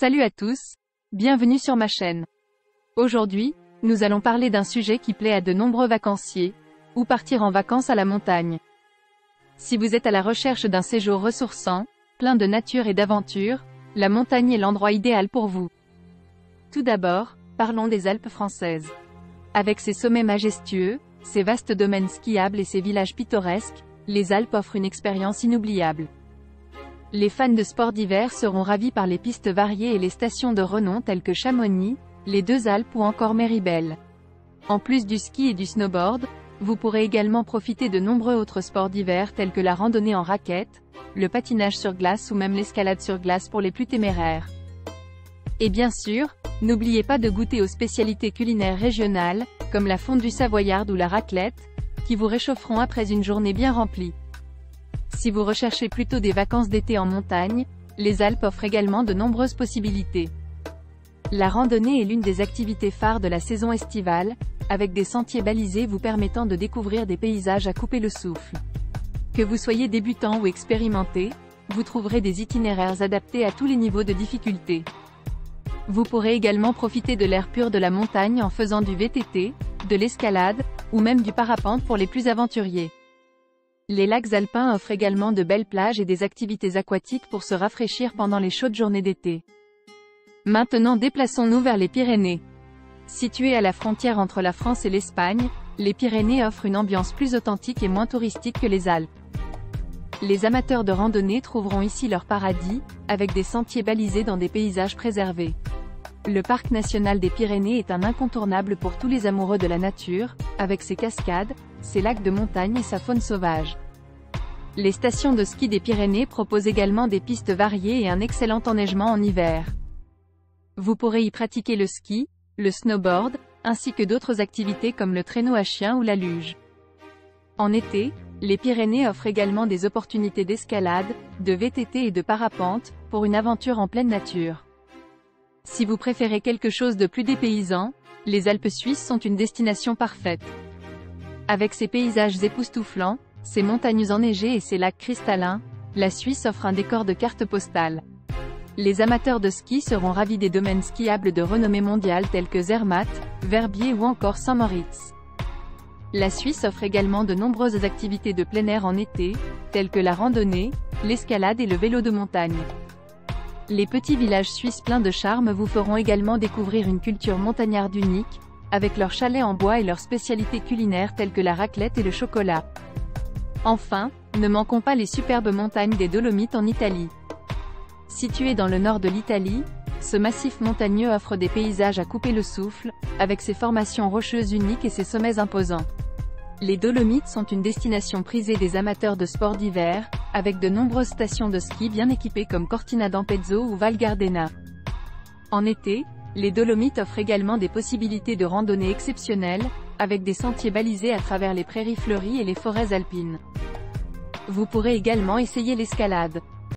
Salut à tous, bienvenue sur ma chaîne. Aujourd'hui, nous allons parler d'un sujet qui plaît à de nombreux vacanciers, ou partir en vacances à la montagne. Si vous êtes à la recherche d'un séjour ressourçant, plein de nature et d'aventure, la montagne est l'endroit idéal pour vous. Tout d'abord, parlons des Alpes françaises. Avec ses sommets majestueux, ses vastes domaines skiables et ses villages pittoresques, les Alpes offrent une expérience inoubliable. Les fans de sports d'hiver seront ravis par les pistes variées et les stations de renom telles que Chamonix, les Deux Alpes ou encore Méribel. En plus du ski et du snowboard, vous pourrez également profiter de nombreux autres sports d'hiver tels que la randonnée en raquette, le patinage sur glace ou même l'escalade sur glace pour les plus téméraires. Et bien sûr, n'oubliez pas de goûter aux spécialités culinaires régionales, comme la fondue savoyarde ou la raclette, qui vous réchaufferont après une journée bien remplie. Si vous recherchez plutôt des vacances d'été en montagne, les Alpes offrent également de nombreuses possibilités. La randonnée est l'une des activités phares de la saison estivale, avec des sentiers balisés vous permettant de découvrir des paysages à couper le souffle. Que vous soyez débutant ou expérimenté, vous trouverez des itinéraires adaptés à tous les niveaux de difficulté. Vous pourrez également profiter de l'air pur de la montagne en faisant du VTT, de l'escalade, ou même du parapente pour les plus aventuriers. Les lacs alpins offrent également de belles plages et des activités aquatiques pour se rafraîchir pendant les chaudes journées d'été. Maintenant déplaçons-nous vers les Pyrénées. Situées à la frontière entre la France et l'Espagne, les Pyrénées offrent une ambiance plus authentique et moins touristique que les Alpes. Les amateurs de randonnée trouveront ici leur paradis, avec des sentiers balisés dans des paysages préservés. Le parc national des Pyrénées est un incontournable pour tous les amoureux de la nature, avec ses cascades, ses lacs de montagne et sa faune sauvage. Les stations de ski des Pyrénées proposent également des pistes variées et un excellent enneigement en hiver. Vous pourrez y pratiquer le ski, le snowboard, ainsi que d'autres activités comme le traîneau à chien ou la luge. En été, les Pyrénées offrent également des opportunités d'escalade, de VTT et de parapente, pour une aventure en pleine nature. Si vous préférez quelque chose de plus dépaysant, les Alpes suisses sont une destination parfaite. Avec ses paysages époustouflants, ses montagnes enneigées et ses lacs cristallins, la Suisse offre un décor de carte postale. Les amateurs de ski seront ravis des domaines skiables de renommée mondiale tels que Zermatt, Verbier ou encore Saint-Moritz. La Suisse offre également de nombreuses activités de plein air en été, telles que la randonnée, l'escalade et le vélo de montagne. Les petits villages suisses pleins de charme vous feront également découvrir une culture montagnarde unique, avec leurs chalets en bois et leurs spécialités culinaires telles que la raclette et le chocolat. Enfin, ne manquons pas les superbes montagnes des Dolomites en Italie. Situé dans le nord de l'Italie, ce massif montagneux offre des paysages à couper le souffle, avec ses formations rocheuses uniques et ses sommets imposants. Les Dolomites sont une destination prisée des amateurs de sports d'hiver, avec de nombreuses stations de ski bien équipées comme Cortina d'Ampezzo ou Val Gardena. En été, les Dolomites offrent également des possibilités de randonnée exceptionnelles, avec des sentiers balisés à travers les prairies fleuries et les forêts alpines. Vous pourrez également essayer l'escalade.